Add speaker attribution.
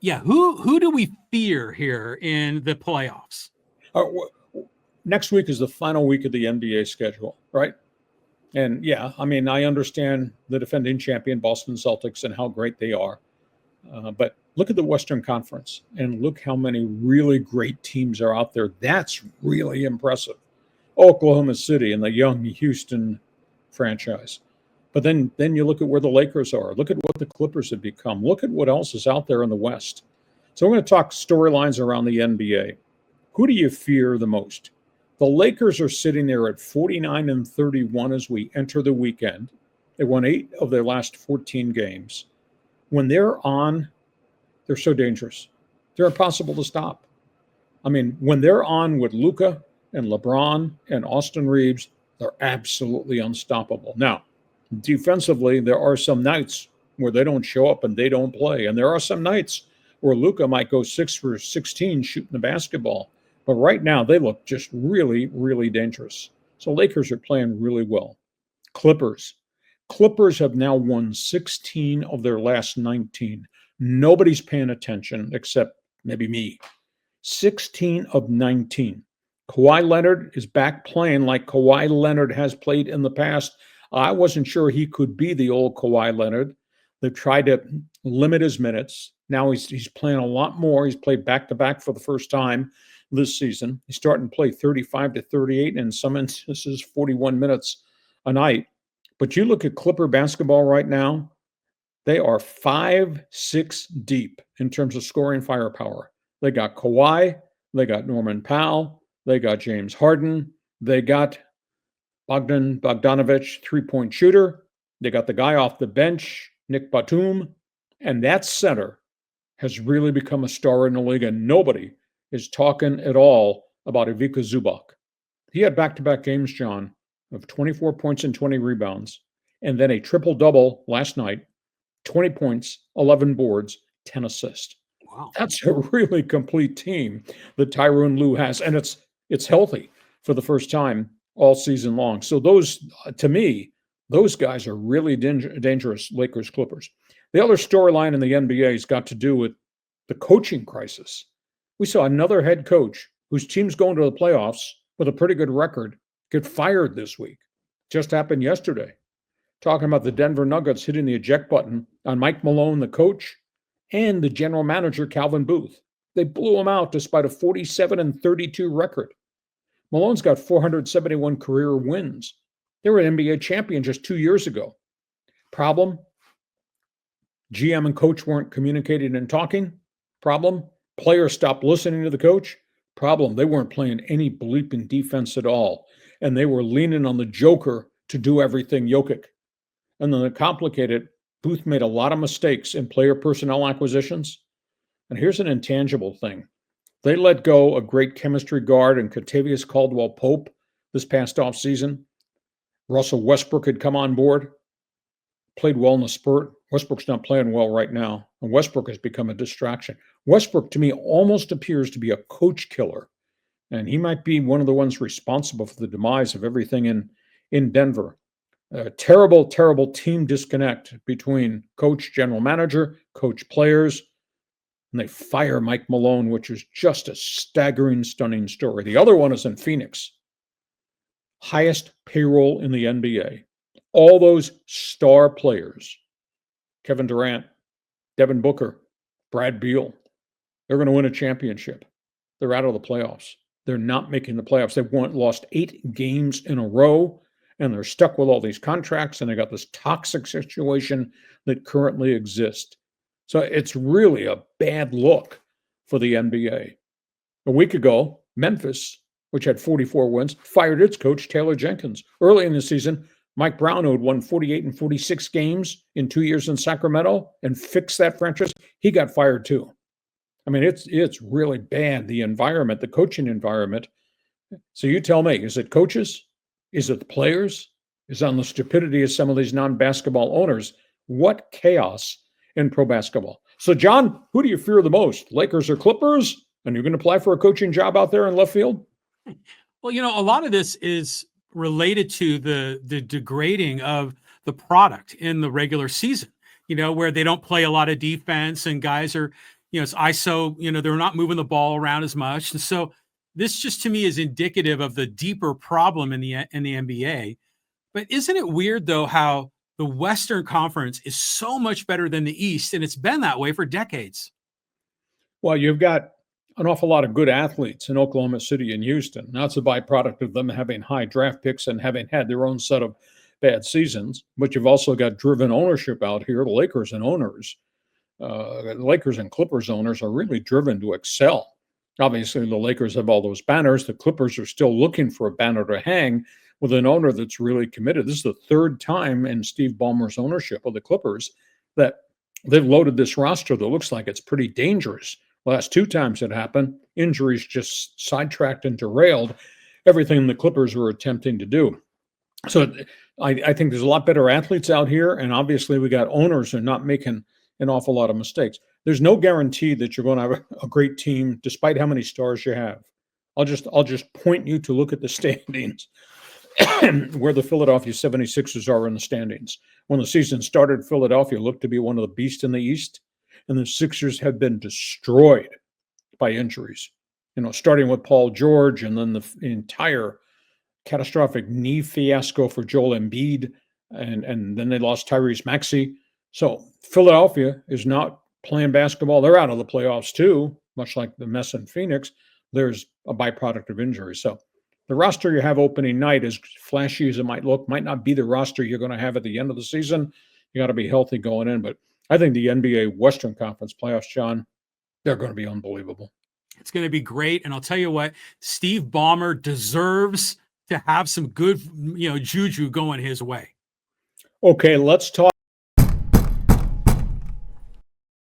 Speaker 1: Yeah, who do we fear here in the playoffs?
Speaker 2: Next week is the final week of the NBA schedule, right? And yeah, I mean, I understand the defending champion Boston Celtics and how great they are. But look at the Western Conference and look how many really great teams are out there. That's really impressive. Oklahoma City and the young Houston franchise. But then you look at where the Lakers are. Look at what the Clippers have become. Look at what else is out there in the West. So we're going to talk storylines around the NBA. Who do you fear the most? The Lakers are sitting there at 49-31 as we enter the weekend. They won 8 of their last 14 games. When they're on, they're so dangerous. They're impossible to stop. I mean, when they're on with Luka and LeBron and Austin Reeves, they're absolutely unstoppable. Now, defensively, there are some nights where they don't show up and they don't play. And there are some nights where Luka might go 6 for 16 shooting the basketball. But right now, they look just really, really dangerous. So Lakers are playing really well. Clippers have now won 16 of their last 19. Nobody's paying attention except maybe me. 16 of 19. Kawhi Leonard is back playing like Kawhi Leonard has played in the past. I wasn't sure he could be the old Kawhi Leonard. They've tried to limit his minutes. Now he's playing a lot more. He's played back-to-back for the first time this season. He's starting to play 35 to 38, and in some instances 41 minutes a night. But you look at Clipper basketball right now, they are 5-6 deep in terms of scoring firepower. They got Kawhi, they got Norman Powell, they got James Harden, they got Bogdanovich, three-point shooter. They got the guy off the bench, Nick Batum, and that center has really become a star in the league, and nobody is talking at all about Ivica Zubac. He had back-to-back games, John, of 24 points and 20 rebounds, and then a triple-double last night, 20 points, 11 boards, 10 assists.
Speaker 1: Wow.
Speaker 2: That's a really complete team that Tyronn Lue has, and it's healthy for the first time all season long. So those, to me, those guys are really dangerous, Lakers, Clippers. The other storyline in the NBA has got to do with the coaching crisis. We saw another head coach whose team's going to the playoffs with a pretty good record get fired this week. Just happened yesterday. Talking about the Denver Nuggets hitting the eject button on Mike Malone, the coach, and the general manager, Calvin Booth. They blew him out despite a 47-32 record. Malone's got 471 career wins. They were an NBA champion just 2 years ago. Problem? GM and coach weren't communicating and talking. Problem? Players stopped listening to the coach. Problem? They weren't playing any bleeping defense at all. And they were leaning on the Joker to do everything Jokic. And then to complicate it, Booth made a lot of mistakes in player personnel acquisitions. And here's an intangible thing. They let go a great chemistry guard in Kentavious Caldwell-Pope this past offseason. Russell Westbrook had come on board, played well in the spurt. Westbrook's not playing well right now, and Westbrook has become a distraction. Westbrook, to me, almost appears to be a coach killer, and he might be one of the ones responsible for the demise of everything in Denver. A terrible, terrible team disconnect between coach, general manager, coach, players, and they fire Mike Malone, which is just a staggering, stunning story. The other one is in Phoenix. Highest payroll in the NBA. All those star players, Kevin Durant, Devin Booker, Brad Beal, they're going to win a championship. They're out of the playoffs. They're not making the playoffs. They've lost 8 games in a row, and they're stuck with all these contracts, and they got this toxic situation that currently exists. So it's really a bad look for the NBA. A week ago, Memphis, which had 44 wins, fired its coach, Taylor Jenkins. Early in the season, Mike Brown, who had won 48 and 46 games in 2 years in Sacramento and fixed that franchise, he got fired too. I mean, it's really bad, the environment, the coaching environment. So you tell me, is it coaches? Is it the players? Is it on the stupidity of some of these non-basketball owners? What chaos in pro basketball. So, John, who do you fear the most, Lakers or Clippers? And you're going to apply for a coaching job out there in left field?
Speaker 1: Well, a lot of this is related to the degrading of the product in the regular season, where they don't play a lot of defense and guys are, it's ISO, they're not moving the ball around as much. And so this just to me is indicative of the deeper problem in the NBA. But isn't it weird though how the Western Conference is so much better than the East, and it's been that way for decades?
Speaker 2: Well, you've got an awful lot of good athletes in Oklahoma City and Houston. That's a byproduct of them having high draft picks and having had their own set of bad seasons. But you've also got driven ownership out here. The Lakers and owners, Lakers and Clippers owners are really driven to excel. Obviously, the Lakers have all those banners. The Clippers are still looking for a banner to hang with an owner that's really committed. This is the third time in Steve Ballmer's ownership of the Clippers that they've loaded this roster that looks like it's pretty dangerous. Last two times it happened, injuries just sidetracked and derailed everything the Clippers were attempting to do. So I think there's a lot better athletes out here, and obviously we got owners who are not making an awful lot of mistakes. There's no guarantee that you're going to have a great team, despite how many stars you have. I'll just point you to look at the standings, where the Philadelphia 76ers are in the standings. When the season started, Philadelphia looked to be one of the beasts in the East, and the Sixers have been destroyed by injuries. Starting with Paul George, and then the entire catastrophic knee fiasco for Joel Embiid, and then they lost Tyrese Maxey. So Philadelphia is not playing basketball. They're out of the playoffs too, much like the mess in Phoenix. There's a byproduct of injury. So the roster you have opening night, as flashy as it might look, might not be the roster you're going to have at the end of the season. You got to be healthy going in. But I think the NBA Western Conference playoffs, John, they're going to be unbelievable.
Speaker 1: It's going to be great. And I'll tell you what, Steve Ballmer deserves to have some good, juju going his way.
Speaker 2: Okay, let's talk.